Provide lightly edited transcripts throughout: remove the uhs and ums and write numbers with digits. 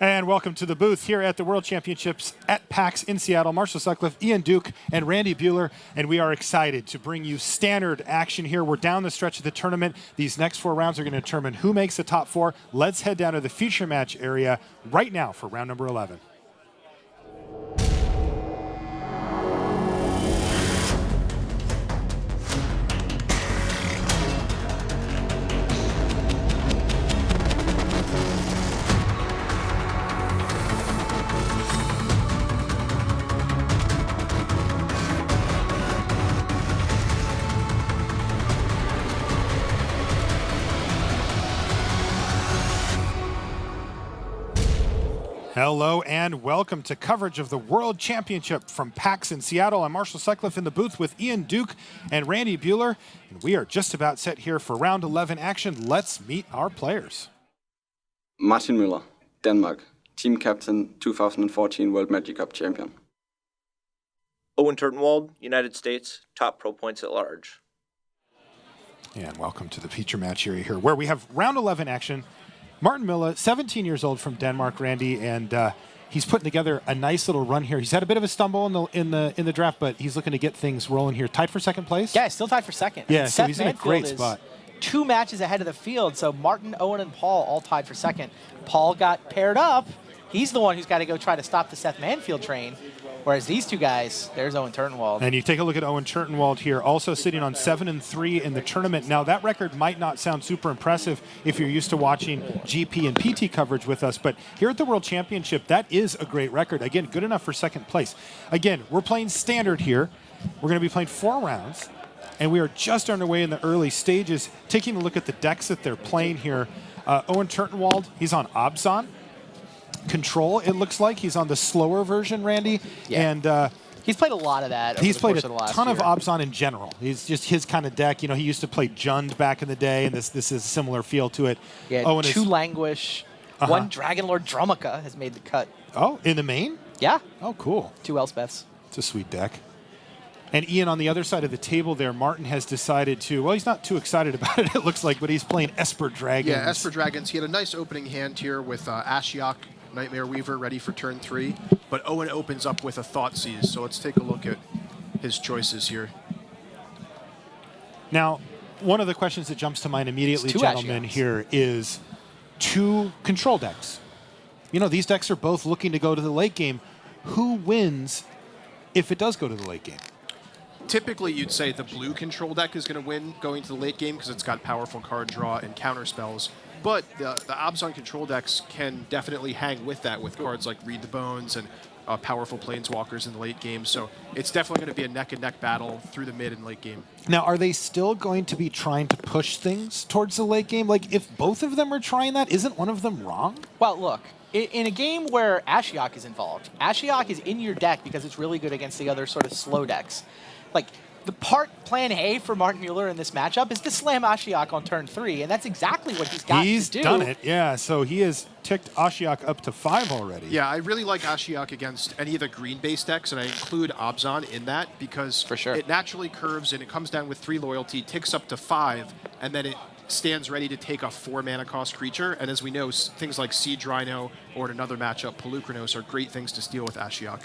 And welcome to the booth here at the World Championships at PAX in Seattle. Marshall Sutcliffe, Ian Duke, and Randy Bueller. And we are excited to bring you standard action here. We're down the stretch of the tournament. These next 4 rounds are going to determine who makes the top 4. Let's head down to the feature match area right now for round number 11. Hello and welcome to coverage of the World Championship from PAX in Seattle. I'm Marshall Sutcliffe in the booth with Ian Duke and Randy Bueller, and we are just about set here for round 11 action. Let's meet our players. Martin Muller, Denmark, team captain, 2014 World Magic Cup champion. Owen Turtenwald, United States, top pro points at large. And welcome to the feature match area here, where we have round 11 action. Martin Muller, 17 years old from Denmark, Randy, and he's putting together a nice little run here. He's had a bit of a stumble in the draft, but he's looking to get things rolling here. Tied for second place? Yeah, still tied for second. Yeah, so he's in a great spot. 2 matches ahead of the field, so Martin, Owen, and Paul all tied for second. Paul got paired up. He's the one who's got to go try to stop the Seth Manfield train. Whereas these two guys, there's Owen Turtenwald. And you take a look at Owen Turtenwald here, also sitting on 7-3 in the tournament. Now, that record might not sound super impressive if you're used to watching GP and PT coverage with us, but here at the World Championship, that is a great record. Again, good enough for second place. Again, we're playing standard here. We're going to be playing 4 rounds, and we are just underway in the early stages. Taking a look at the decks that they're playing here, Owen Turtenwald, he's on Abzan. Control, it looks like. He's on the slower version, Randy. Yeah. And he's played a lot of that. He's played a ton year. of Abzan in general. He's just his kind of deck. You know, he used to play Jund back in the day, and this is a similar feel to it. Yeah, Owen 2 Languish. 1 Dragonlord Drumica has made the cut. Oh, in the main? Yeah. Oh, cool. 2 Elspeths. It's a sweet deck. And Ian, on the other side of the table there, Martin has decided to, well, he's not too excited about it, it looks like, but he's playing Esper Dragons. Yeah, Esper Dragons. He had a nice opening hand here with Ashiok, Nightmare Weaver, ready for turn 3. But Owen opens up with a Thoughtseize, so let's take a look at his choices here. Now, one of the questions that jumps to mind immediately, gentlemen, here is 2 control decks. You know, these decks are both looking to go to the late game. Who wins if it does go to the late game? Typically, you'd say the blue control deck is going to win going to the late game because it's got powerful card draw and counter spells. But the Abzan control decks can definitely hang with that with cards like Read the Bones and powerful Planeswalkers in the late game. So it's definitely going to be a neck-and-neck battle through the mid and late game. Now, are they still going to be trying to push things towards the late game? Like, if both of them are trying that, isn't one of them wrong? Well, look, in a game where Ashiok is involved, Ashiok is in your deck because it's really good against the other sort of slow decks. Like, the plan A for Martin Muller in this matchup is to slam Ashiok on turn 3, and that's exactly what he's got to do. He's done it, yeah. So he has ticked Ashiok up to 5 already. Yeah, I really like Ashiok against any of the green-based decks, and I include Abzan in that because it naturally curves, and it comes down with 3 loyalty, ticks up to 5, and then it stands ready to take a 4 mana cost creature. And as we know, things like Siege Rhino or in another matchup, Pelucranos are great things to steal with Ashiok.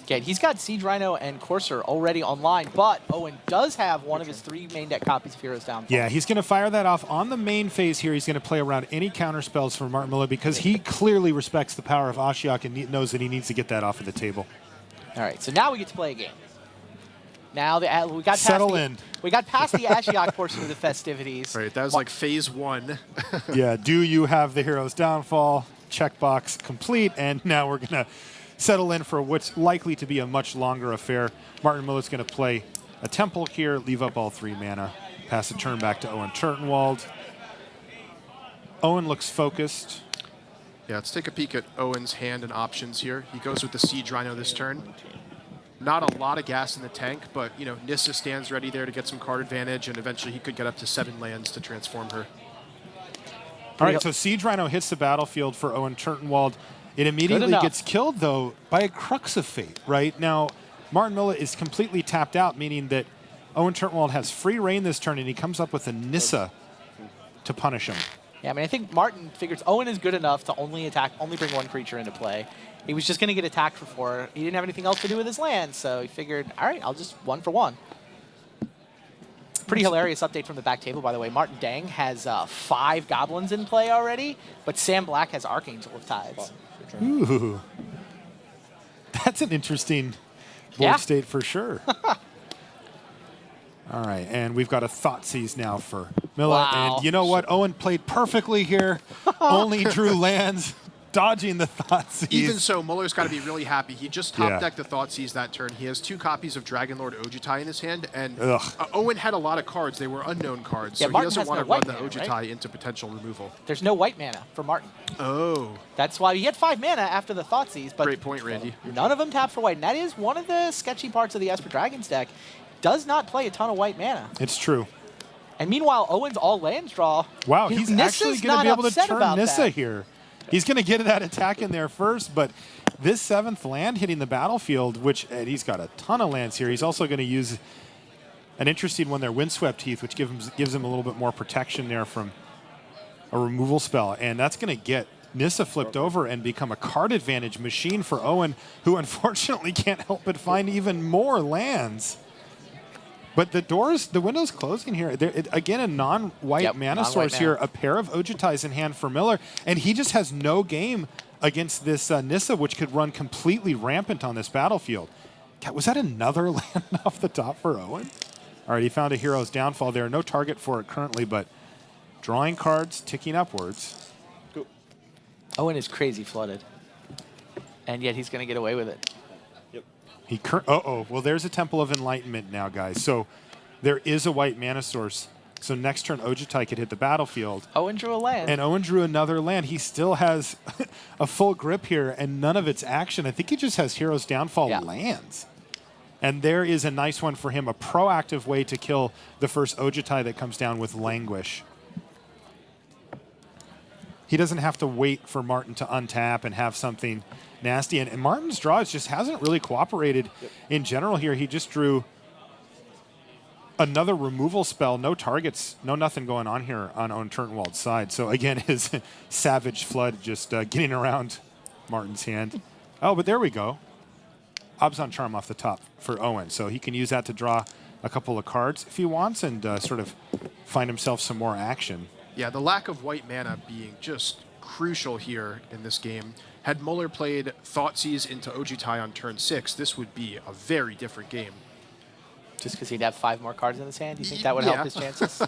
Okay, he's got Siege Rhino and Courser already online, but Owen does have one of his 3 main deck copies of Heroes Downfall. Yeah, he's going to fire that off on the main phase here. He's going to play around any counter spells for Martin Muller because he clearly respects the power of Ashiok and knows that he needs to get that off of the table. All right, so now we get to play a game. Now we got We got past the Ashiok portion of the festivities. Right, that was like phase 1. Yeah, do you have the Hero's Downfall? Checkbox complete, and now we're going to settle in for what's likely to be a much longer affair. Martin Muller's going to play a Temple here, leave up all 3 mana, pass the turn back to Owen Turtenwald. Owen looks focused. Yeah, let's take a peek at Owen's hand and options here. He goes with the Siege Rhino this turn. Not a lot of gas in the tank, but, you know, Nissa stands ready there to get some card advantage, and eventually he could get up to 7 lands to transform her. All right, so Siege Rhino hits the battlefield for Owen Turtenwald. It immediately gets killed, though, by a Crux of Fate, right? Now, Martin Muller is completely tapped out, meaning that Owen Turtenwald has free reign this turn, and he comes up with a Nissa to punish him. Yeah, I mean, I think Martin figures Owen is good enough to only bring one creature into play. He was just going to get attacked for 4. He didn't have anything else to do with his land, so he figured, all right, I'll just 1 for 1. Pretty hilarious update from the back table, by the way. Martin Dang has 5 goblins in play already, but Sam Black has Archangel of Tides. Ooh. That's an interesting board state for sure. All right, and we've got a Thoughtseize now for Miller. Wow. And you know what? Owen played perfectly here. Only drew lands, dodging the Thoughtseize. Even so, Muller's got to be really happy. He just top-decked the Thoughtseize that turn. He has 2 copies of Dragonlord Ojutai in his hand, and Owen had a lot of cards. They were unknown cards, so he doesn't want to run the Ojutai into potential removal. There's no white mana for Martin. Oh. That's why he had 5 mana after the Thoughtseize, but Great point, Randy. none of them tap for white. And that is one of the sketchy parts of the Esper Dragons deck. Does not play a ton of white mana. It's true. And meanwhile, Owen's all lands draw. Wow, he's actually going to be able to turn Nissa that. here. He's going to get that attack in there first, but this 7th land hitting the battlefield, which he's got a ton of lands here. He's also going to use an interesting one there, Windswept Heath, which gives him a little bit more protection there from a removal spell. And that's going to get Nissa flipped over and become a card advantage machine for Owen, who unfortunately can't help but find even more lands. But the window's closing here. Again, a non-white mana source here, a pair of Ojutais in hand for Miller, and he just has no game against this Nissa, which could run completely rampant on this battlefield. God, was that another land off the top for Owen? All right, he found a Hero's Downfall there. No target for it currently, but drawing cards, ticking upwards. Owen is crazy flooded, and yet he's going to get away with it. Well, there's a Temple of Enlightenment now, guys. So there is a white mana source. So next turn, Ojutai could hit the battlefield. Owen drew a land. And Owen drew another land. He still has a full grip here, and none of its action. I think he just has Hero's Downfall lands. And there is a nice one for him, a proactive way to kill the first Ojutai that comes down with Languish. He doesn't have to wait for Martin to untap and have something nasty. And Martin's draws just hasn't really cooperated in general here. He just drew another removal spell, no targets, no nothing going on here on Turtenwald's side. So again, his Savage Flood just getting around Martin's hand. Oh, but there we go. Abzan Charm off the top for Owen. So he can use that to draw a couple of cards if he wants and sort of find himself some more action. Yeah, the lack of white mana being just crucial here in this game. Had Muller played Thoughtseize into Ojutai on turn 6, this would be a very different game. Just because he'd have 5 more cards in his hand? Do you think that would help his chances?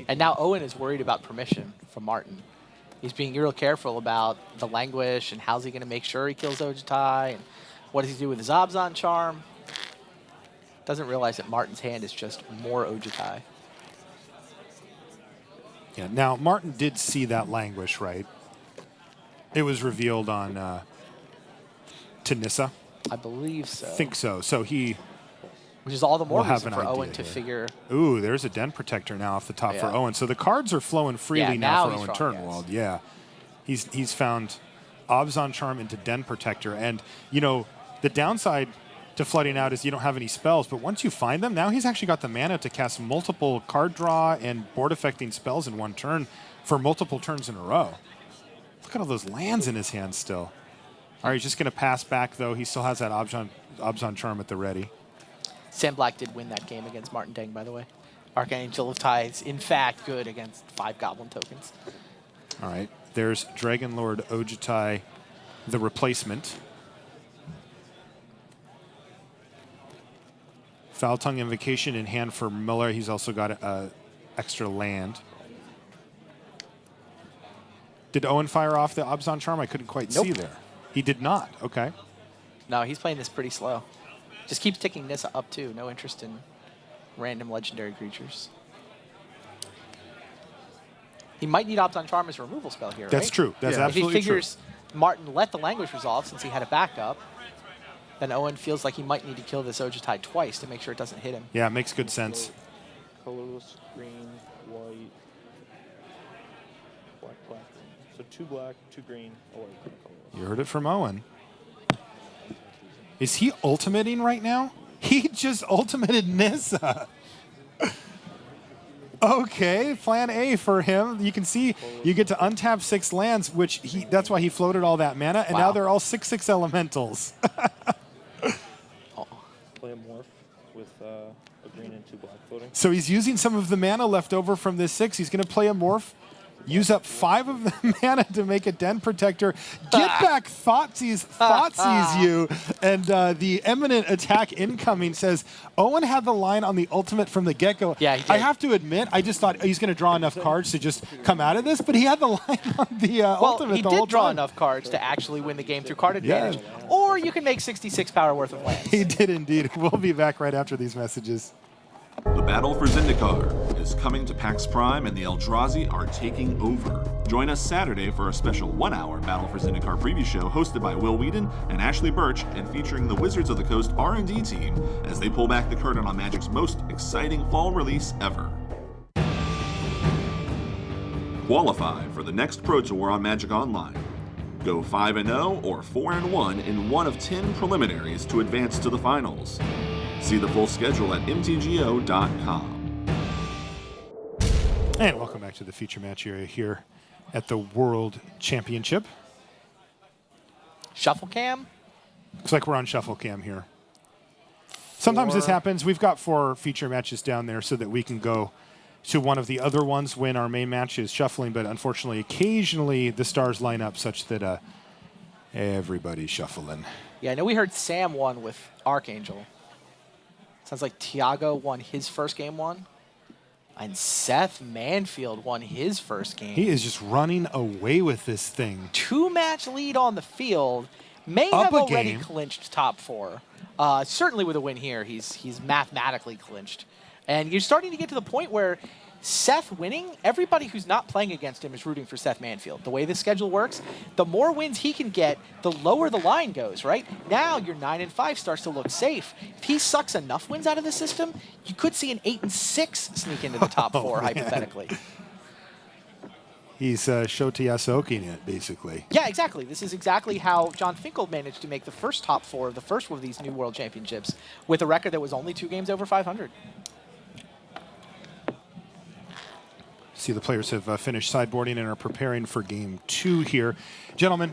And now Owen is worried about permission from Martin. He's being real careful about the Languish and how's he going to make sure he kills Ojutai and what does he do with his Abzan Charm. Doesn't realize that Martin's hand is just more Ojutai. Yeah. Now Martin did see that Languish, right? It was revealed on to Nissa. I believe so. I think so. So he, which is all the more we'll reason for Owen to figure. Ooh, there's a Den Protector now off the top for Owen. So the cards are flowing freely now for Owen Turtenwald. Yes. Yeah, he's found Abzan Charm into Den Protector, and you know the downside to flooding out is you don't have any spells, but once you find them, now he's actually got the mana to cast multiple card draw and board affecting spells in one turn for multiple turns in a row. Look at all those lands in his hand still. All right, he's just going to pass back, though. He still has that Abzan Charm at the ready. Sam Black did win that game against Martin Deng, by the way. Archangel of Tides, in fact, good against 5 Goblin tokens. All right, there's Dragonlord Ojutai, the replacement. Foul Tongue Invocation in hand for Muller. He's also got extra land. Did Owen fire off the Abzan Charm? I couldn't quite see there. He did not. Okay. No, he's playing this pretty slow. Just keeps ticking Nissa up, too. No interest in random legendary creatures. He might need Abzan Charm as a removal spell here, right? That's true. That's absolutely true. If he figures Martin let the Languish resolve since he had a backup, then Owen feels like he might need to kill this Ojutai twice to make sure it doesn't hit him. Yeah, it makes good sense. Colorless, green, white, black, green. So 2 black, 2 green, a white, colorless. You heard it from Owen. Is he ultimating right now? He just ultimated Nissa. Okay, plan A for him. You can see you get to untap 6 lands, which that's why he floated all that mana, and now Wow. they're all 6/6 elementals. Play a morph with a green and 2 black floating. So he's using some of the mana left over from this 6. He's going to play a morph, use up 5 of the mana to make a Den Protector. Get back Thoughtseize you. And the Eminent Attack incoming says, Owen had the line on the ultimate from the get-go. Yeah, he did. I have to admit, I just thought he's going to draw enough cards to just come out of this, but he had the line on the ultimate he the whole did draw time. enough cards to actually win the game through card advantage. Yeah. Or you can make 66 power worth of lands. He did indeed. We'll be back right after these messages. The battle for Zendikar is coming to PAX Prime, and the Eldrazi are taking over. Join us Saturday for a special 1-hour Battle for Zendikar preview show hosted by Will Whedon and Ashley Birch, and featuring the Wizards of the Coast R&D team as they pull back the curtain on Magic's most exciting fall release ever. Qualify for the next Pro Tour on Magic Online. Go 5-0 or 4-1 in one of 10 preliminaries to advance to the finals. See the full schedule at mtgo.com. And welcome back to the feature match area here at the World Championship. Shuffle cam? Looks like we're on shuffle cam here. Sometimes this happens. We've got 4 feature matches down there so that we can go to one of the other ones when our main match is shuffling, but unfortunately, occasionally the stars line up such that everybody's shuffling. Yeah, I know we heard Sam won with Archangel. Sounds like Tiago won his first game 1. And Seth Manfield won his first game. He is just running away with this thing. 2-match lead on the field. May Up have a already game. clinched top 4. Certainly with a win here, he's mathematically clinched. And you're starting to get to the point where Seth winning, everybody who's not playing against him is rooting for Seth Manfield. The way this schedule works, the more wins he can get, the lower the line goes, right? Now your 9-5 starts to look safe. If he sucks enough wins out of the system, you could see an 8-6 sneak into the top 4, hypothetically. He's Shota Yasuoking it, basically. Yeah, exactly. This is exactly how John Finkel managed to make the first top 4 of the first one of these new World Championships with a record that was only 2 games over 500. See, the players have finished sideboarding and are preparing for game 2 here. Gentlemen,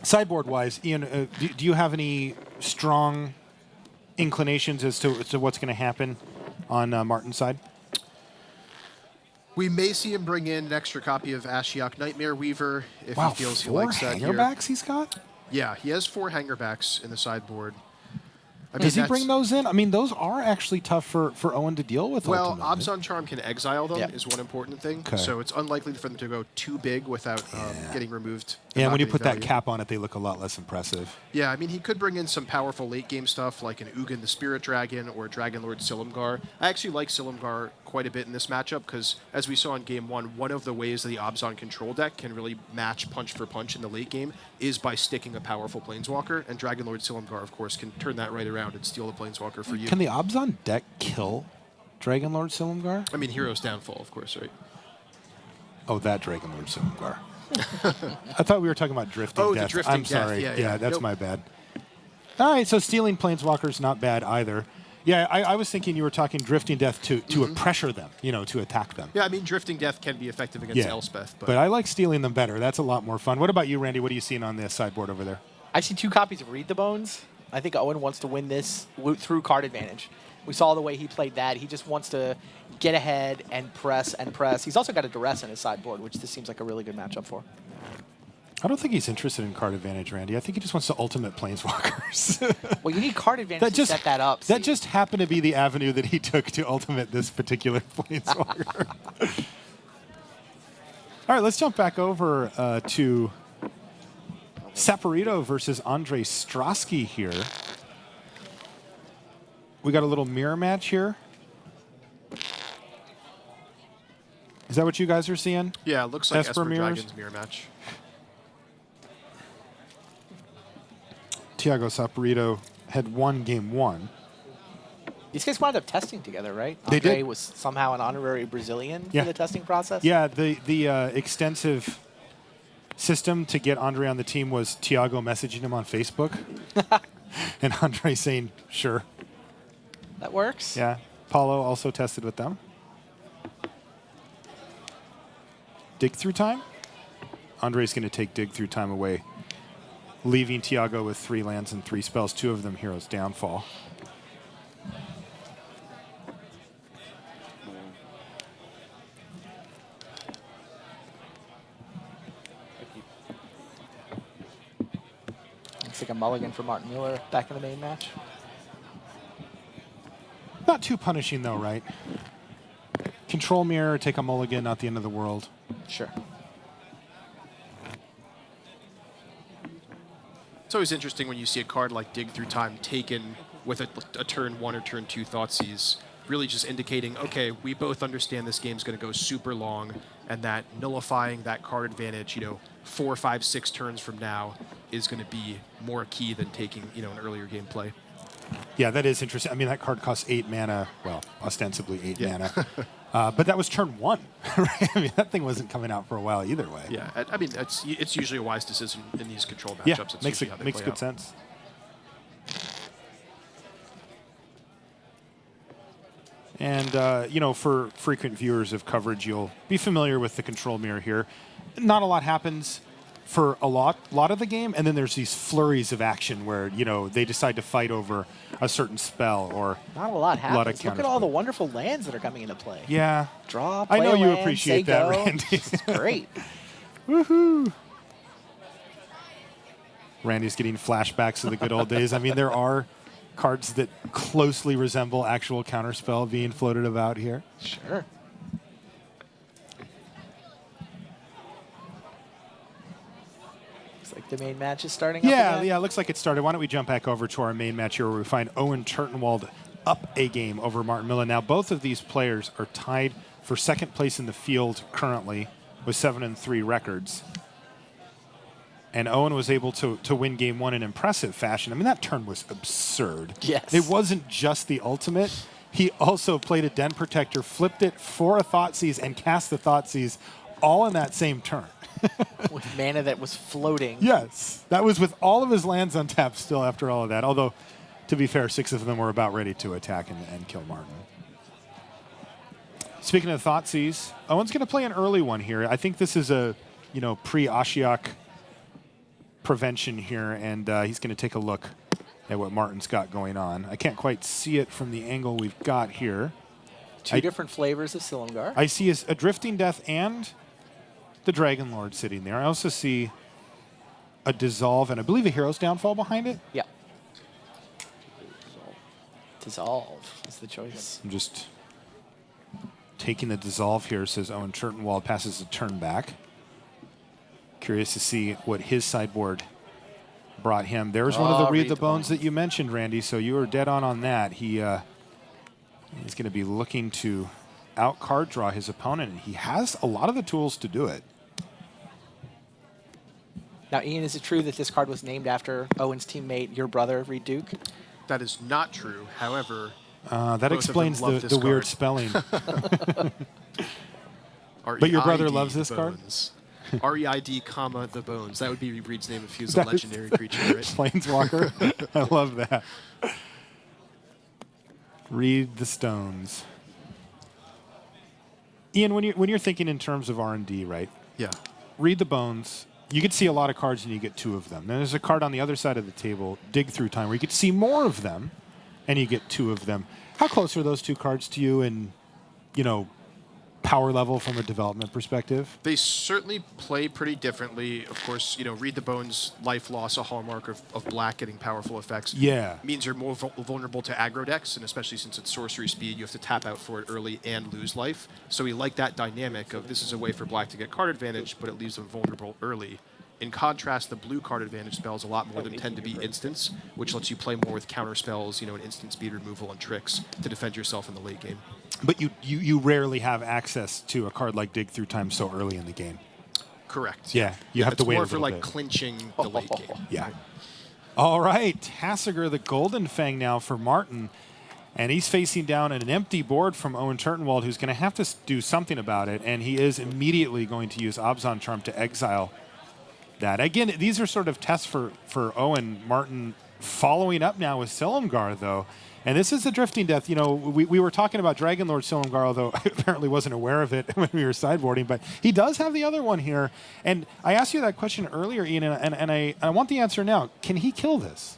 sideboard-wise, Ian, do you have any strong inclinations as to what's going to happen on Martin's side? We may see him bring in an extra copy of Ashiok Nightmare Weaver if Wow, he feels he 4 likes that here. hangerbacks he's got? Yeah, he has 4 hangerbacks in the sideboard. I mean, Does he that's- bring those in? I mean, those are actually tough for Owen to deal with. Well, ultimately. Abzan Charm can exile them, Yep. is one important thing. Okay. So it's unlikely for them to go too big without getting removed. and Yeah, not when you getting put that value. cap on it, they look a lot less impressive. Yeah, I mean, he could bring in some powerful late-game stuff like an Ugin the Spirit Dragon or Dragon Lord Silumgar. I actually like Silumgar quite a bit in this matchup because, as we saw in Game 1, one of the ways the Abzan control deck can really match punch for punch in the late game is by sticking a powerful Planeswalker, and Dragon Lord Silumgar, of course, can turn that right around and steal the Planeswalker for you. Can the Abzan deck kill Dragon Lord Silumgar? I mean, Hero's Downfall, of course, right? Oh, that Dragon Lord Silumgar. I thought we were talking about Drifting Oh, the Death. Drifting I'm Death. sorry. Yeah. That's Nope. my bad. All right, so stealing Planeswalker's not bad either. Yeah, I was thinking you were talking Drifting Death to pressure them, to attack them. Yeah, I mean, Drifting Death can be effective against Elspeth, but I like stealing them better. That's a lot more fun. What about you, Randy? What are you seeing on the sideboard over there? I see 2 copies of Read the Bones. I think Owen wants to win this through card advantage. We saw the way he played that. He just wants to get ahead and press and press. He's also got a Duress in his sideboard, which this seems like a really good matchup for. I don't think he's interested in card advantage, Randy. I think he just wants to ultimate Planeswalkers. Well, you need card advantage to set that up. That just happened to be the avenue that he took to ultimate this particular Planeswalker. All right, let's jump back over to Saporito versus Andre Strosky here. We got a little mirror match here. Is that what you guys are seeing? Yeah, it looks like Esper Esper mirrors? Dragon's mirror match. Tiago Saporito had won game 1. These guys wound up testing together, right? They Andre did. was somehow an honorary Brazilian Yeah. for the testing process. Yeah, the extensive system to get Andre on the team was Tiago messaging him on Facebook. And Andre saying, sure. That works. Yeah. Paulo also tested with them. dig through time. Andre's going to take dig through time away, leaving Tiago with 3 lands and 3 spells, 2 of them Hero's Downfall. Looks like a mulligan for Martin Muller back in the main match. Not too punishing, though, right? Control mirror, take a mulligan, not the end of the world. Sure. It's always interesting when you see a card like Dig Through Time taken with a turn 1 or turn 2 Thoughtseize, really just indicating, okay, we both understand this game's going to go super long, and that nullifying that card advantage, 4, 5, 6 turns from now is going to be more key than taking, an earlier game play. Yeah, that is interesting. I mean, that card costs 8 mana. Well, ostensibly 8 mana. But that was turn 1. Right? I mean, that thing wasn't coming out for a while either way. Yeah, I mean, it's usually a wise decision in these control matchups. Yeah, It's makes usually how they makes play good out. sense. And, for frequent viewers of coverage, you'll be familiar with the control mirror here. Not a lot happens for a lot of the game, and then there's these flurries of action where, they decide to fight over a certain spell or Not a lot happens. lot of Look at all the counterspell. wonderful lands that are coming into play. Yeah. Draw, play I know a you land, appreciate say that, go. Randy. It's great. Woohoo! Randy's getting flashbacks of the good old days. I mean, there are cards that closely resemble actual counterspell being floated about here. Sure. Looks like the main match is starting up again. Yeah, it looks like it started. Why don't we jump back over to our main match here where we find Owen Turtenwald up a game over Martin Muller. Now, both of these players are tied for second place in the field currently with 7-3 records. And Owen was able to win game 1 in impressive fashion. I mean, that turn was absurd. Yes. It wasn't just the ultimate. He also played a Den Protector, flipped it for a Thoughtseize, and cast the Thoughtseize all in that same turn. With mana that was floating. Yes. That was with all of his lands untapped still after all of that. Although, to be fair, 6 of them were about ready to attack and kill Martin. Speaking of Thoughtseize, Owen's going to play an early one here. I think this is a, pre-Ashiok prevention here, and he's going to take a look at what Martin's got going on. I can't quite see it from the angle we've got here. Two different flavors of Silumgar. I see a Drifting Death and the Dragon Lord sitting there. I also see a Dissolve and I believe a Hero's Downfall behind it. Yeah. Dissolve is the choice. I'm just taking the Dissolve here, says Owen Turtenwald, passes a turn back. Curious to see what his sideboard brought him. There's one of the Read the Bones that you mentioned, Randy, so you were dead on that. He's going to be looking to out-card draw his opponent, and he has a lot of the tools to do it. Now, Ian, is it true that this card was named after Owen's teammate, your brother, Reed Duke? That is not true. However, That both of explains them love the this weird card. spelling. But your brother loves this card? R-E-I-D, comma, the bones. That would be Reed's name if he was a legendary creature, right? Planeswalker. I love that. Read the stones. Ian, when you're thinking in terms of R&D, right? Yeah. Read the bones. You could see a lot of cards and you get 2 of them. Then there's a card on the other side of the table, Dig Through Time, where you could see more of them and you get 2 of them. How close are those 2 cards to you in, power level from a development perspective? They certainly play pretty differently. Of course, Read the Bones, life loss, a hallmark of black getting powerful effects. Yeah. Means you're more vulnerable to aggro decks, and especially since it's sorcery speed, you have to tap out for it early and lose life. So we like that dynamic of this is a way for black to get card advantage, but it leaves them vulnerable early. In contrast, the blue card advantage spells a lot more of them tend to be instants, which lets you play more with counter spells, and instant speed removal and tricks to defend yourself in the late game. But you rarely have access to a card like Dig Through Time so early in the game. Correct. Yeah, you have to wait a It's more little for bit. clinching the late game. Yeah. All right, Hassiger the Golden Fang now for Martin. And he's facing down an empty board from Owen Turtenwald, who's going to have to do something about it. And he is immediately going to use Abzan Charm to exile that. Again, these are sort of tests for Owen. Martin following up now with Silumgar, though. And this is a drifting death. You know, we were talking about Dragon Lord Silumgar, although I apparently wasn't aware of it when we were sideboarding, but he does have the other one here. And I asked you that question earlier, Ian, and I want the answer now. Can he kill this?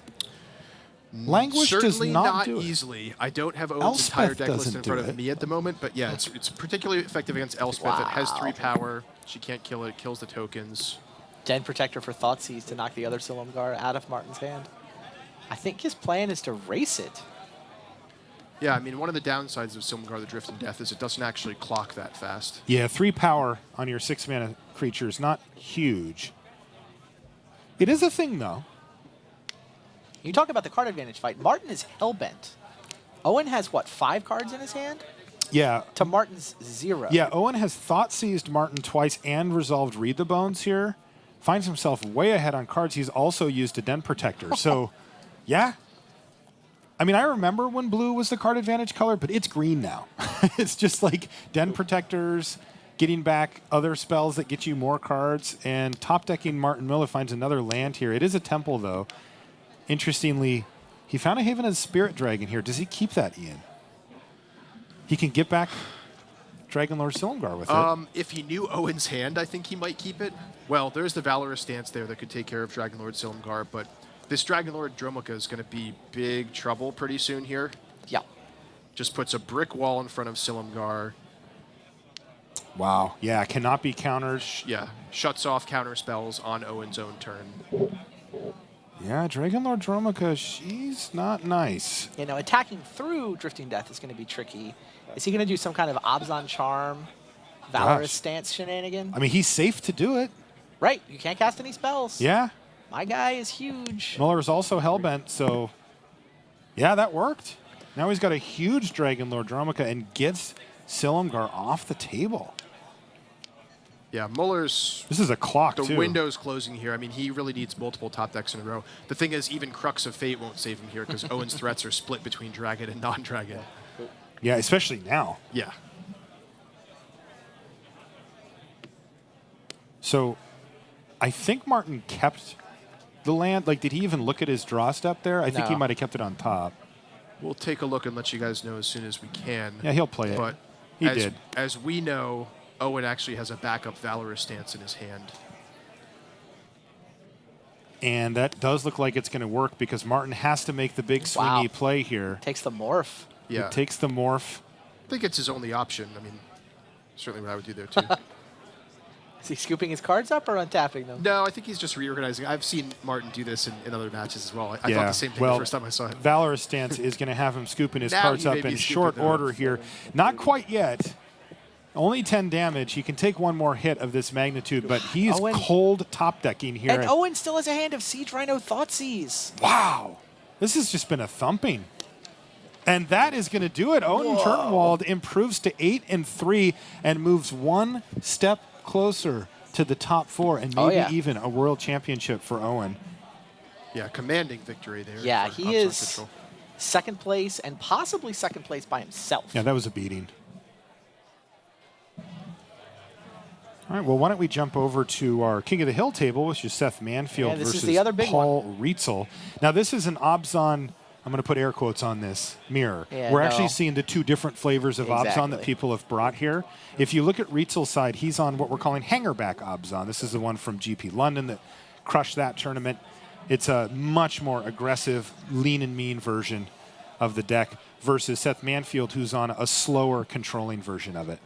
Languish Certainly does not do it. easily. I don't have Owen's Elspeth entire deck list doesn't in front do of it. me at the moment, but yeah, it's particularly effective against Elspeth. It has 3 power. She can't kill it. It kills the tokens. Den Protector for Thoughtseize to knock the other Silumgar out of Martin's hand. I think his plan is to race it. Yeah, I mean, one of the downsides of Silumgar the Drift and Death is it doesn't actually clock that fast. Yeah, 3 power on your 6-mana creature is not huge. It is a thing, though. You talk about the card advantage fight. Martin is hellbent. Owen has, what, 5 cards in his hand? Yeah. To Martin's 0. Yeah, Owen has thought-seized Martin twice and resolved Read the Bones here. Finds himself way ahead on cards. He's also used a Den Protector. So, yeah. I mean, I remember when blue was the card advantage color, but it's green now. It's just like Den Protectors, getting back other spells that get you more cards, and top-decking Martin Miller finds another land here. It is a temple, though. Interestingly, he found a Haven as Spirit Dragon here. Does he keep that, Ian? He can get back Dragon Lord Silumgar with it. If he knew Owen's hand, I think he might keep it. Well, there's the Valorous Stance there that could take care of Dragon Lord Silumgar, but this Dragon Lord Dromoka is going to be big trouble pretty soon here. Yeah. Just puts a brick wall in front of Silumgar. Wow. Yeah, cannot be countered. Yeah, shuts off counter spells on Owen's own turn. Yeah, Dragon Lord Dromoka, she's not nice. You know, attacking through Drifting Death is going to be tricky. Is he going to do some kind of Abzan Charm, Valorous Stance shenanigan? I mean, he's safe to do it. Right. You can't cast any spells. Yeah. My guy is huge. Muller's also hellbent, so yeah, that worked. Now he's got a huge Dragon Lord Dromoka and gets Silumgar off the table. Yeah, Muller's... This is a clock, The too. window's closing here. I mean, he really needs multiple top decks in a row. The thing is, even Crux of Fate won't save him here because Owen's threats are split between Dragon and non-Dragon. Yeah, especially now. Yeah. So I think Martin kept the land. Like, did he even look at his draw step there? I think he No. might have kept it on top. We'll take a look and let you guys know as soon as we can. Yeah, he'll play it. But He as, did. As we know, Owen actually has a backup Valorous Stance in his hand. And that does look like it's going to work because Martin has to make the big swingy play here. Takes the morph. Yeah. It takes the morph. I think it's his only option. I mean, certainly what I would do there, too. Is he scooping his cards up or untapping them? No, I think he's just reorganizing. I've seen Martin do this in other matches as well. I Yeah, thought the same thing well, the first time I saw him. Valorous Stance is going to have him scooping his Now cards he may up be in scooping short them. order here. Not quite yet. Only 10 damage. He can take one more hit of this magnitude, but he's Owen- cold top decking here. And Owen still has a hand of Siege Rhino Thoughtseize. Wow. This has just been a thumping. And that is going to do it. Owen Turtenwald improves to 8-3 and moves one step closer to the top 4 and maybe even a world championship for Owen. Yeah, commanding victory there. Yeah, for he Upside is Control. second place and possibly second place by himself. Yeah, that was a beating. All right, well, why don't we jump over to our King of the Hill table, which is Seth Manfield Yeah, this is versus the other big Paul Rietzel. Now, this is an Abzan, I'm going to put air quotes on this, mirror. Yeah, We're no. actually seeing the 2 different flavors of Abzan that Exactly. people have brought here. If you look at Rietzel's side, he's on what we're calling hangerback Abzan. This is the one from GP London that crushed that tournament. It's a much more aggressive, lean and mean version of the deck versus Seth Manfield, who's on a slower, controlling version of it.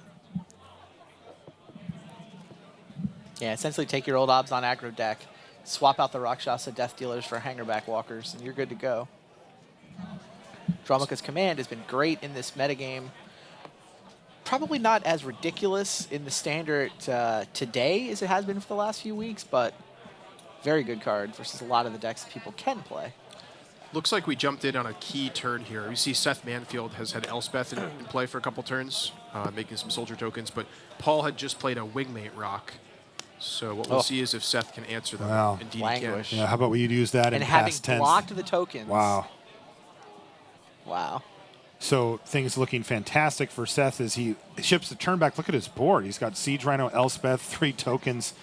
Yeah, essentially take your old Abzan aggro deck, swap out the Rakshasa Death Dealers for Hangerback Walkers, and you're good to go. Dromoka's command has been great in this metagame. Probably not as ridiculous in the standard today as it has been for the last few weeks, but very good card versus a lot of the decks that people can play. Looks like we jumped in on a key turn here. We see Seth Manfield has had Elspeth in play for a couple turns, making some soldier tokens, but Paul had just played a Wingmate Rock. So what we'll see is if Seth can answer them. Wow. Indeed Languish. Yeah, how about we use that in And having past tense? blocked the tokens. Wow. Wow. So things looking fantastic for Seth as he ships the turn back. Look at his board. He's got Siege Rhino, Elspeth, 3 tokens,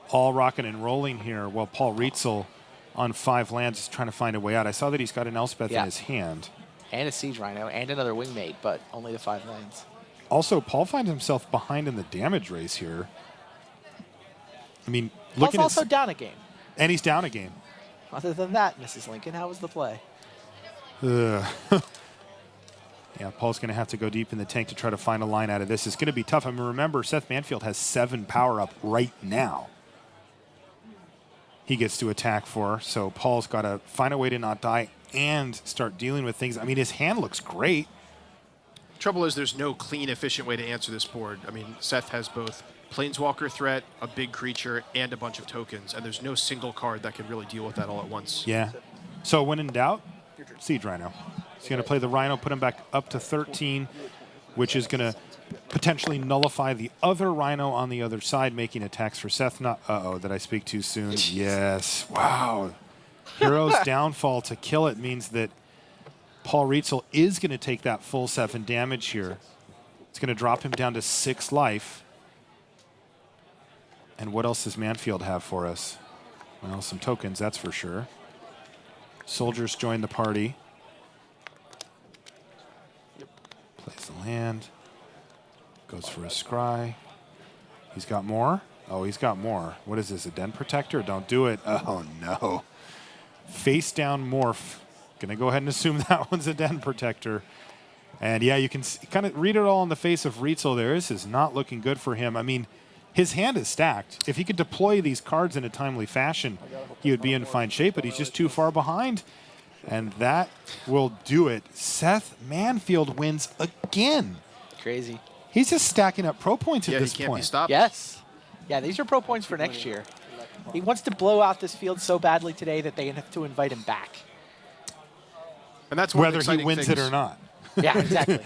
all rocking and rolling here, while Paul Rietzel on 5 lands is trying to find a way out. I saw that he's got an Elspeth in his hand. And a Siege Rhino, and another Wingmate, but only the 5 lanes. Also, Paul finds himself behind in the damage race here. I mean, Paul's looking also at... down a game. And he's down a game. Other than that, Mrs. Lincoln, how was the play? Ugh. Yeah, Paul's going to have to go deep in the tank to try to find a line out of this. It's going to be tough. I mean, remember, Seth Manfield has 7 power up right now. He gets to attack for, so Paul's got to find a way to not die and start dealing with things. I mean, his hand looks great. Trouble is there's no clean, efficient way to answer this board. I mean, Seth has both Planeswalker threat, a big creature, and a bunch of tokens, and there's no single card that can really deal with that all at once. Yeah. So when in doubt, Siege Rhino. He's going to play the Rhino, put him back up to 13, which is going to potentially nullify the other Rhino on the other side, making attacks for Seth. Not, uh-oh, did I speak too soon? Yes. Wow. Hero's downfall to kill it means that Paul Rietzel is going to take that full 7 damage here. It's going to drop him down to 6 life. And what else does Manfield have for us? Well, some tokens, that's for sure. Soldiers join the party. Plays the land. Goes for a scry. He's got more? Oh, he's got more. What is this, a Den Protector? Don't do it. Oh, no. Face down morph. Gonna go ahead and assume that one's a Den Protector. And yeah, you can kind of read it all on the face of Rietzel there. This is not looking good for him. I mean, his hand is stacked. If he could deploy these cards in a timely fashion, he would be in fine shape, but he's just too far behind. And that will do it. Seth Manfield wins again. Crazy. He's just stacking up pro points at this he can't point. be stopped. Yes. Yeah, these are pro points for next year. He wants to blow out this field so badly today that they have to invite him back. And that's one of the Whether he exciting wins things. it or not. Yeah, exactly.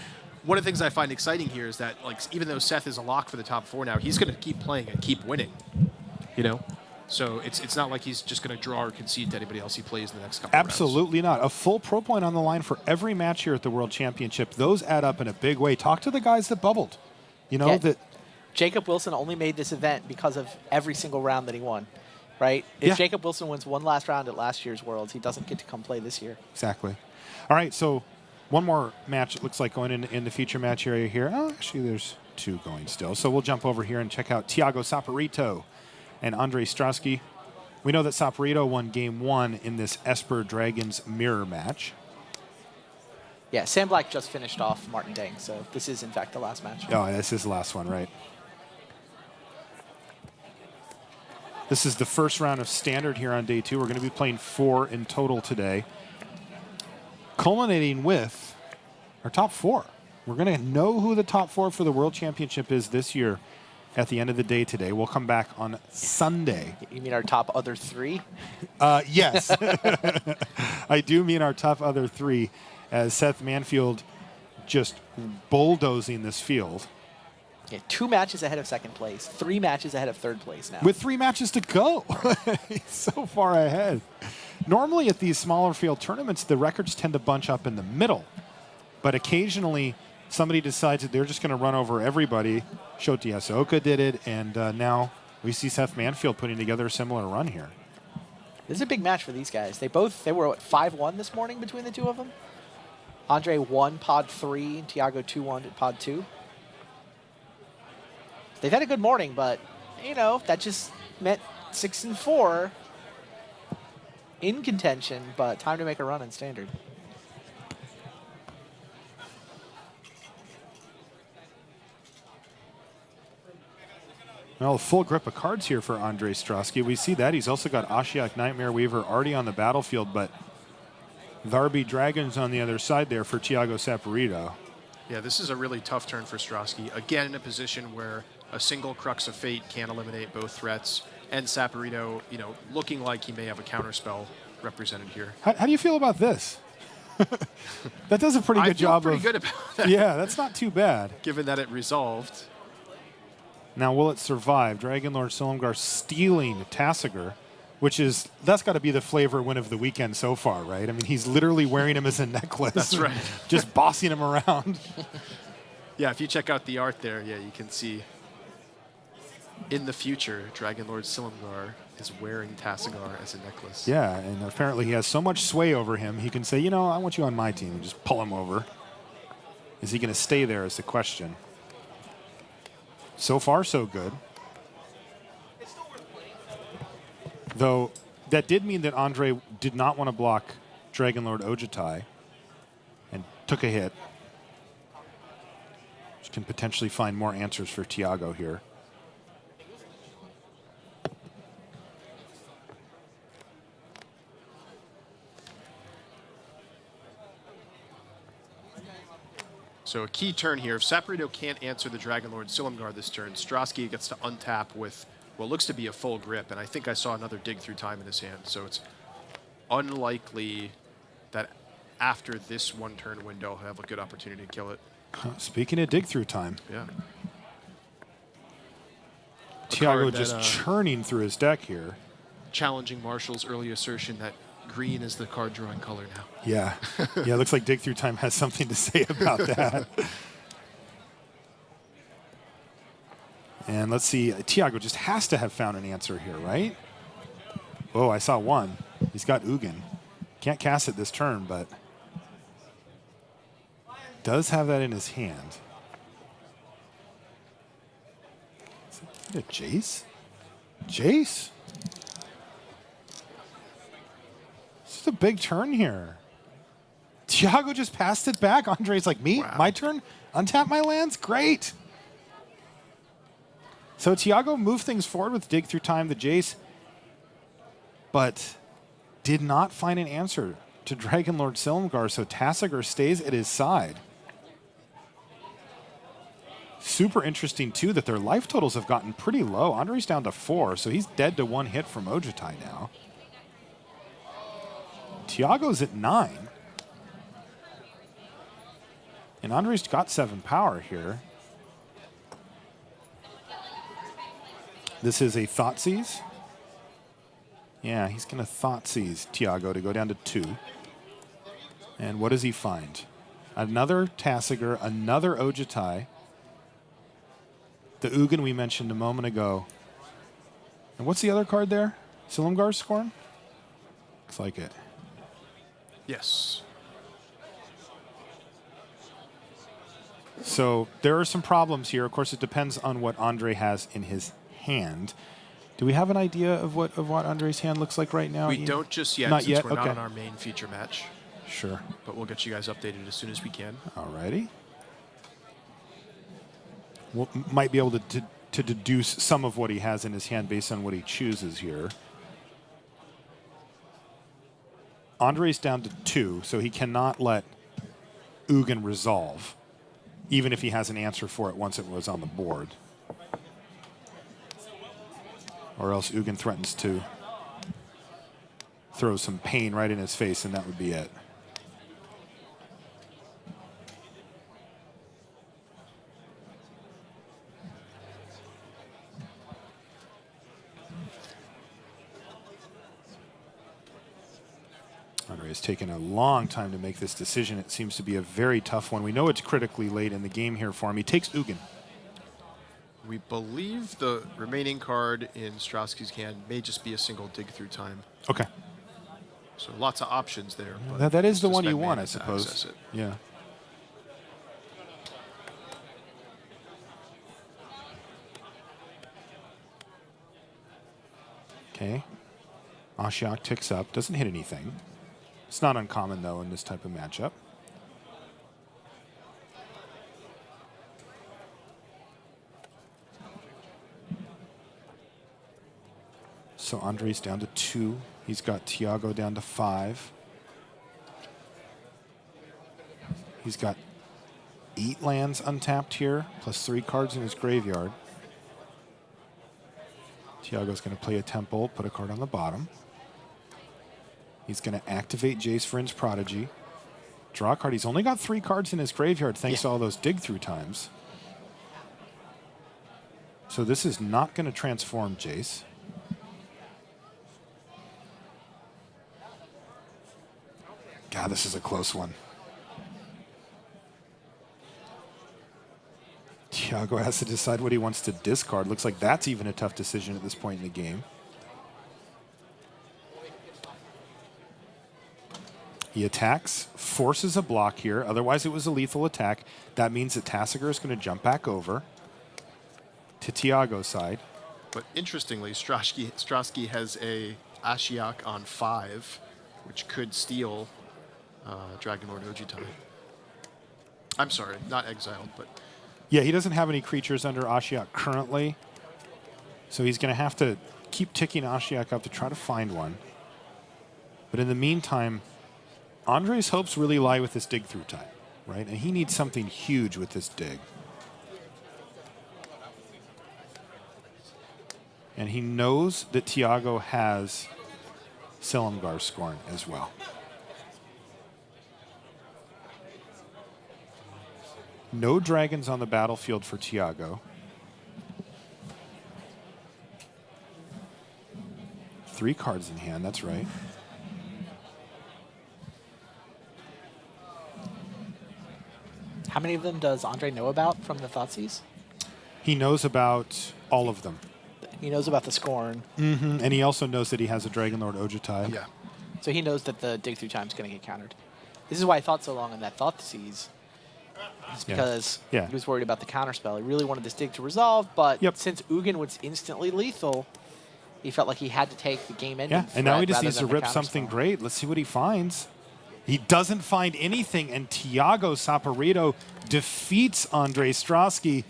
One of the things I find exciting here is that, like, even though Seth is a lock for the top 4 now, he's going to keep playing and keep winning. You know, so it's not like he's just going to draw or concede to anybody else he plays in the next couple. Absolutely not. A full pro point on the line for every match here at the World Championship. Those add up in a big way. Talk to the guys that bubbled. You know, Yeah. that Jacob Wilson only made this event because of every single round that he won, right? If Yeah. Jacob Wilson wins one last round at last year's Worlds, he doesn't get to come play this year. exactly. All right, so one more match, it looks like, going in the feature match area here. Oh, actually, there's 2 going still. So we'll jump over here and check out Thiago Saporito and Andre Strasky. We know that Saporito won game 1 in this Esper Dragons mirror match. Yeah, Sam Black just finished off Martin Dang, so this is, in fact, the last match. Oh, this is the last one, right? This is the first round of Standard here on day 2. We're going to be playing 4 in total today, culminating with our top 4. We're going to know who the top 4 for the World Championship is this year at the end of the day today. We'll come back on Sunday. You mean our top other 3? Yes. I do mean our top other 3, as Seth Manfield just bulldozing this field. Yeah, 2 matches ahead of second place, 3 matches ahead of third place now. With 3 matches to go. He's so far ahead. Normally at these smaller field tournaments, the records tend to bunch up in the middle. But occasionally, somebody decides that they're just going to run over everybody. Shoti Asoka did it, and now we see Seth Manfield putting together a similar run here. This is a big match for these guys. They were, what, 5-1 this morning between the 2 of them? Andre won pod 3, and Thiago 2-1 at pod 2. They've had a good morning, but, you know, that just meant 6-4 in contention, but time to make a run in Standard. Well, full grip of cards here for Andre Strasky. We see that. He's also got Ashiok Nightmare Weaver already on the battlefield, but Tharby Dragons on the other side there for Thiago Saporito. Yeah, this is a really tough turn for Strasky. Again, in a position where a single Crux of Fate can't eliminate both threats, and Saporito, you know, looking like he may have a counterspell represented here. How do you feel about this? That does a pretty good job. I feel pretty good about that. Yeah, that's not too bad. Given that it resolved. Now, will it survive? Dragon Lord Silumgar stealing Tassiger, that's got to be the flavor win of the weekend so far, right? I mean, he's literally wearing him as a necklace. That's right. Just bossing him around. Yeah, if you check out the art there, yeah, you can see. in the future, Dragon Lord Silumgar is wearing Tassagar as a necklace. Yeah, and apparently he has so much sway over him, he can say, you know, I want you on my team, and just pull him over. Is he going to stay there is the question. So far, so good. Though, that did mean that Andre did not want to block Dragon Lord Ojutai and took a hit. Which can potentially find more answers for Tiago here. So a key turn here. If Saporito can't answer the Dragon Lord Silumgar this turn, Strosky gets to untap with what looks to be a full grip, and I think I saw another dig through time in his hand. So it's unlikely that after this one turn window, he'll have a good opportunity to kill it. Speaking of dig through time, Yeah. Tiago card just that, churning through his deck here. Challenging Marshall's early assertion that green is the card drawing color now. Yeah. Yeah, it looks like dig through time has something to say about that. And let's see, Tiago just has to have found an answer here, right? Oh, I saw one. He's got Ugin. Can't cast it this turn, but does have that in his hand. Is it a Jace? Jace? This is a big turn here. Tiago just passed it back. Andre's like, me? Wow. My turn? Untap my lands? Great. So Tiago moved things forward with dig through time, the Jace, but did not find an answer to Dragon Lord Silumgar, so Tassagar stays at his side. Super interesting, too, that their life totals have gotten pretty low. Andre's down to 4, so he's dead to 1 hit from Ojutai now. Tiago's at 9. And Andre's got 7 power here. This is a Thoughtseize. Yeah, he's going to Thoughtseize Tiago to go down to 2. And what does he find? Another Tassagar, another Ojutai. The Ugin we mentioned a moment ago. And what's the other card there? Silumgar's Scorn? Looks like it. Yes. So there are some problems here. Of course, it depends on what Andre has in his hand. Do we have an idea of what Andre's hand looks like right now? We Ian? don't just yet, Not since yet? we're Okay. not on our main feature match. Sure. But we'll get you guys updated as soon as we can. Alrighty. We'll, might be able to deduce some of what he has in his hand based on what he chooses here. Andre's down to 2, so he cannot let Ugin resolve, even if he has an answer for it once it was on the board. Or else Ugin threatens to throw some pain right in his face, and that would be it. Andre has taken a long time to make this decision. It seems to be a very tough one. We know it's critically late in the game here for him. He takes Ugin. We believe the remaining card in Strosky's hand may just be a single dig through time. Okay. So lots of options there. But That is the just one you spend want, I mana to suppose. access it. Yeah. Okay. Ashiok ticks up. Doesn't hit anything. It's not uncommon, though, in this type of matchup. So Andre's down to 2. He's got Tiago down to 5. He's got 8 lands untapped here, plus 3 cards in his graveyard. Tiago's going to play a Temple, put a card on the bottom. He's going to activate Jace Vryn's Prodigy. Draw a card. He's only got 3 cards in his graveyard thanks to all those dig-through times. So this is not going to transform Jace. God, this is a close one. Thiago has to decide what he wants to discard. Looks like that's even a tough decision at this point in the game. He attacks, forces a block here. Otherwise, it was a lethal attack. That means that Tassiger is going to jump back over to Thiago's side. But interestingly, Strasky has a Ashiok on 5, which could steal Dragon Lord Ojutai. I'm sorry, not exiled, but... Yeah, he doesn't have any creatures under Ashiok currently. So he's going to have to keep ticking Ashiok up to try to find one. But in the meantime, Andre's hopes really lie with this dig through time, right? And he needs something huge with this dig. And he knows that Thiago has Silumgar Scorn as well. No dragons on the battlefield for Thiago. 3 cards in hand, that's right. How many of them does Andre know about from the Thoughtseize? He knows about all of them. He knows about the Scorn. And he also knows that he has a Dragon Lord Ojutai. Yeah. So he knows that the dig through time is going to get countered. This is why I thought so long in that Thoughtseize. It's because he was worried about the counterspell. He really wanted this dig to resolve, but since Ugin was instantly lethal, he felt like he had to take the game ending. Yeah, and now he just needs to rip something great. Let's see what he finds. He doesn't find anything, and Thiago Saporito defeats Andre Strasky.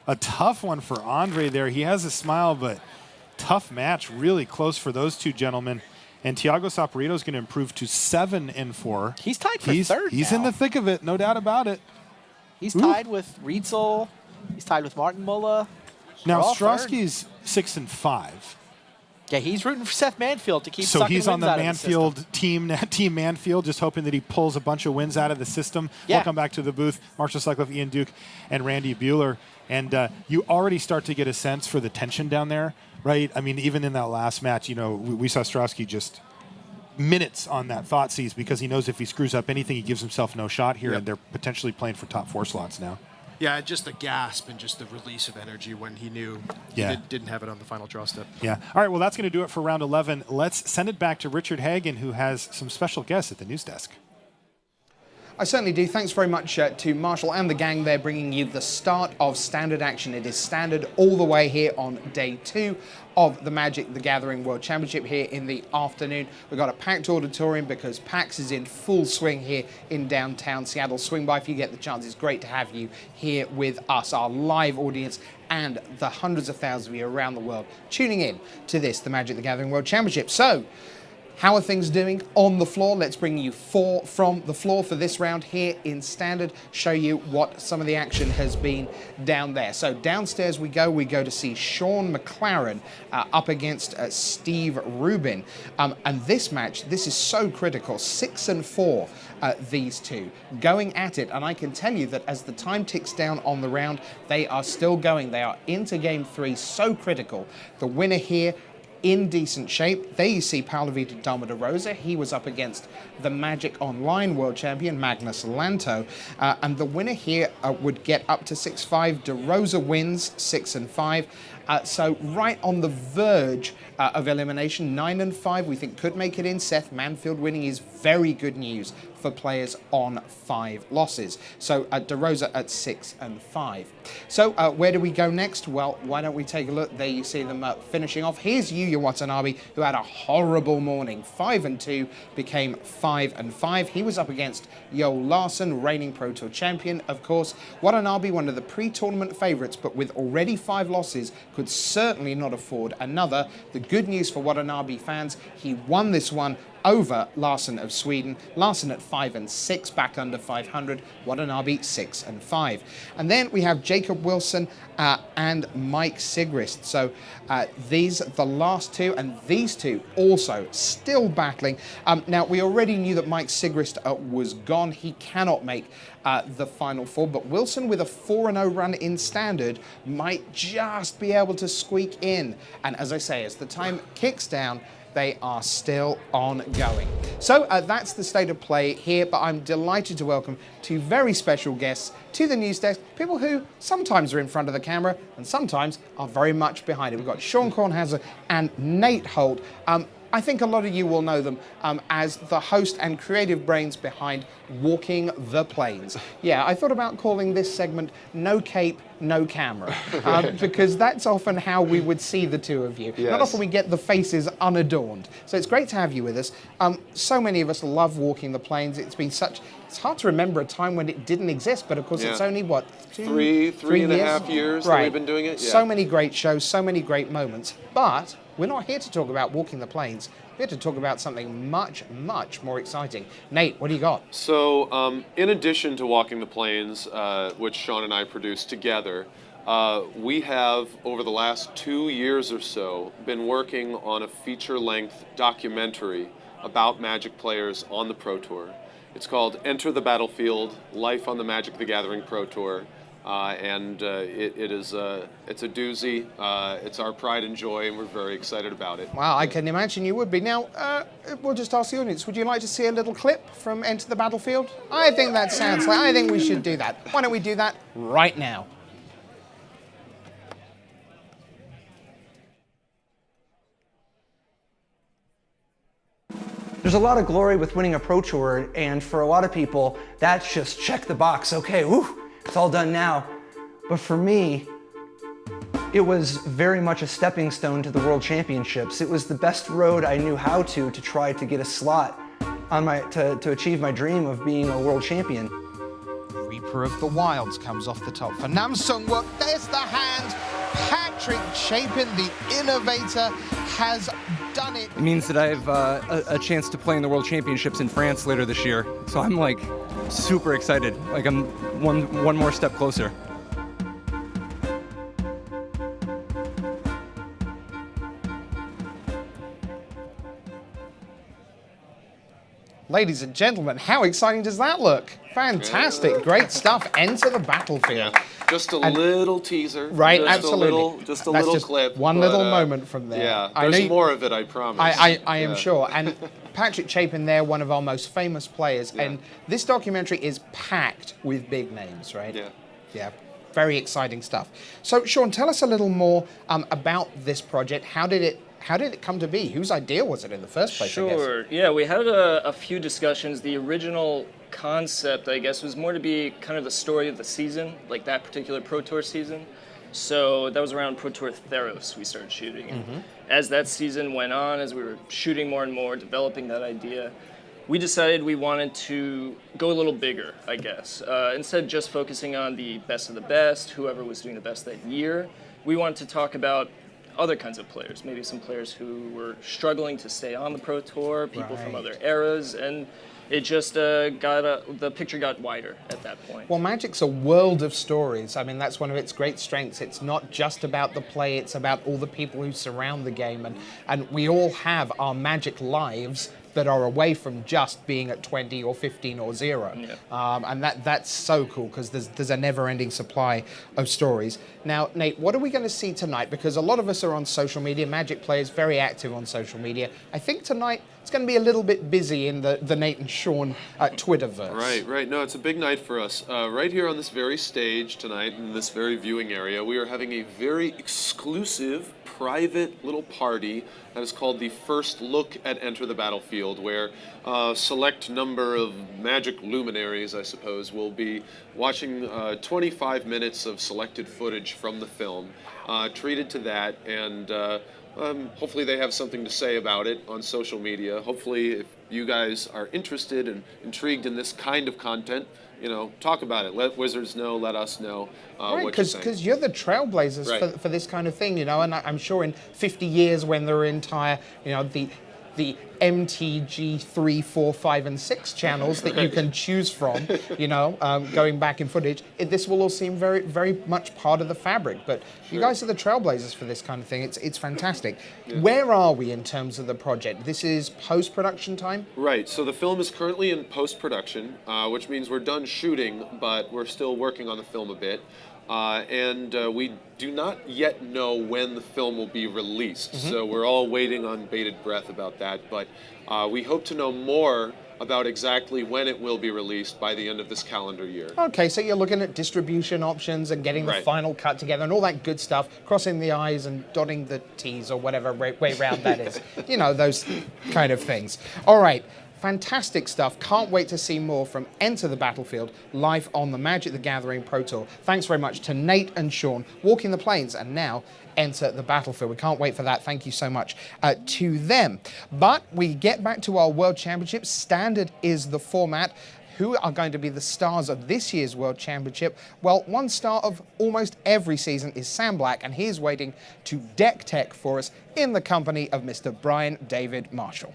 A tough one for Andre there. He has a smile, but tough match. Really close for those two gentlemen. And Thiago Saporito is going to improve to 7-4. He's tied for third He's now. in the thick of it, no doubt about it. He's tied with Rietzel. He's tied with Martin Muller. Now, They're all Strasky's 6-5. Yeah, he's rooting for Seth Manfield to keep So sucking he's on wins the out of Manfield team Manfield, just hoping that he pulls a bunch of wins out of the system. Yeah. We'll come back to the booth. Marshall Sutcliffe, Ian Duke, and Randy Bueller. And you already start to get a sense for the tension down there, right? I mean, even in that last match, you know, we saw Strasky just minutes on that Thoughtseize because he knows if he screws up anything, he gives himself no shot here, and they're potentially playing for top 4 slots now. Yeah, just the gasp and just the release of energy when he knew he didn't have it on the final draw step. Yeah. All right, well, that's going to do it for round 11. Let's send it back to Richard Hagan, who has some special guests at the news desk. I certainly do. Thanks very much to Marshall and the gang there, bringing you the start of standard action. It is standard all the way here on day 2 of the Magic the Gathering World Championship here in the afternoon. We've got a packed auditorium because PAX is in full swing here in downtown Seattle. Swing by if you get the chance. It's great to have you here with us, our live audience, and the hundreds of thousands of you around the world tuning in to this, the Magic the Gathering World Championship. So, how are things doing on the floor? Let's bring you 4 from the floor for this round here in Standard, show you what some of the action has been down there. So downstairs we go to see Sean McLaren up against Steve Rubin. And this match, this is so critical, 6-4, these two going at it. And I can tell you that as the time ticks down on the round, they are still going. They are into game 3, so critical. The winner here, in decent shape. There you see Paolo Vita Dama de Rosa. He was up against the Magic Online World Champion, Magnus Lanto. And the winner here would get up to 6-5. De Rosa wins 6-5. So right on the verge of elimination, 9-5, we think could make it in. Seth Manfield winning is very good news for players on 5 losses. So De Rosa at 6-5. So where do we go next? Well, why don't we take a look? There you see them finishing off. Here's Yuya Watanabe, who had a horrible morning. 5-2, became 5-5. He was up against Yo Larson, reigning Pro Tour champion, of course. Watanabe, one of the pre-tournament favorites, but with already 5 losses, could certainly not afford another. The good news for Watanabe fans, he won this one over Larson of Sweden. Larson at 5-6, back under 500. Watanabe 6-5. And then we have Jacob Wilson and Mike Sigrist. So these, the last two, and these two also still battling. Now, we already knew that Mike Sigrist was gone. He cannot make the Final Four, but Wilson with a 4-0 run in Standard might just be able to squeak in. And as I say, as the time kicks down, they are still ongoing. So that's the state of play here, but I'm delighted to welcome two very special guests to the news desk, people who sometimes are in front of the camera and sometimes are very much behind it. We've got Sean Kornhauser and Nate Holt. I think a lot of you will know them as the host and creative brains behind Walking the Plains. Yeah, I thought about calling this segment No Cape, No Camera, because that's often how we would see the two of you. Yes. Not often we get the faces unadorned. So it's great to have you with us. So many of us love Walking the Plains. It's hard to remember a time when it didn't exist, but of course it's only, what, three and a half years that we've been doing it? Yeah. So many great shows, so many great moments. But we're not here to talk about Walking the Plains. We're here to talk about something much, much more exciting. Nate, what do you got? So, in addition to Walking the Plains, which Sean and I produced together, we have, over the last 2 years or so, been working on a feature-length documentary about Magic players on the Pro Tour. It's called Enter the Battlefield, Life on the Magic the Gathering Pro Tour. It's a doozy. It's our pride and joy, and we're very excited about it. Wow, I can imagine you would be. Now, we'll just ask the audience, would you like to see a little clip from Enter the Battlefield? I think we should do that. Why don't we do that right now? There's a lot of glory with winning a Pro Tour, and for a lot of people, that's just check the box. Okay, whew, it's all done now. But for me, it was very much a stepping stone to the World Championships. It was the best road I knew how to try to get a slot on to achieve my dream of being a world champion. Reaper of the Wilds comes off the top for Namsung Wook. There's the hand. Patrick Chapin, the innovator, has done it. It means that I have a chance to play in the World Championships in France later this year. So I'm like super excited. Like I'm one more step closer. Ladies and gentlemen, how exciting does that look? Fantastic, great stuff. Enter the battlefield. Just a little teaser. Right, just absolutely. Just a little clip. One little moment from there. Yeah, there's more of it, I promise. I am sure. And Patrick Chapin there, one of our most famous players. Yeah. And this documentary is packed with big names, right? Yeah. Yeah. Very exciting stuff. So, Sean, tell us a little more about this project. How did it come to be? Whose idea was it in the first place? Sure. Yeah, we had a few discussions. The original concept, I guess, was more to be kind of the story of the season, like that particular Pro Tour season. So that was around Pro Tour Theros we started shooting. And as that season went on, as we were shooting more and more, developing that idea, we decided we wanted to go a little bigger, I guess. Instead of just focusing on the best of the best, whoever was doing the best that year, we wanted to talk about other kinds of players, maybe some players who were struggling to stay on the Pro Tour, people from other eras, and it just the picture got wider at that point. Well, Magic's a world of stories. I mean, that's one of its great strengths. It's not just about the play, it's about all the people who surround the game, and we all have our Magic lives that are away from just being at 20 or 15 or 0. Yeah. And that's so cool because there's a never-ending supply of stories. Now, Nate, what are we going to see tonight? Because a lot of us are on social media. Magic players very active on social media. I think tonight it's going to be a little bit busy in the Nate and Sean Twitterverse. Right. No, it's a big night for us. Right here on this very stage tonight, in this very viewing area, we are having a very exclusive, private little party that is called the First Look at Enter the Battlefield, where a select number of Magic luminaries, I suppose, will be watching 25 minutes of selected footage from the film, treated to that, and hopefully they have something to say about it on social media. Hopefully, if you guys are interested and intrigued in this kind of content, talk about it. Let Wizards know, let us know what you think. Because you're the trailblazers for this kind of thing, and I'm sure in 50 years when there are entire, the MTG 3, 4, 5, and 6 channels that you can choose from, going back in footage, this will all seem very, very much part of the fabric. But you guys are the trailblazers for this kind of thing. It's fantastic. Yeah. Where are we in terms of the project? This is post-production time? Right. So the film is currently in post-production, which means we're done shooting, but we're still working on the film a bit. And we do not yet know when the film will be released, so we're all waiting on bated breath about that. But we hope to know more about exactly when it will be released by the end of this calendar year. Okay, so you're looking at distribution options and getting the final cut together and all that good stuff, crossing the I's and dotting the T's or whatever way round that is. You know, those kind of things. All right. Fantastic stuff. Can't wait to see more from Enter the Battlefield live on the Magic the Gathering Pro Tour. Thanks very much to Nate and Sean, walking the plains, and now Enter the Battlefield. We can't wait for that. Thank you so much to them. But we get back to our World Championship. Standard is the format. Who are going to be the stars of this year's World Championship? Well, one star of almost every season is Sam Black, and he is waiting to deck tech for us in the company of Mr. Brian David Marshall.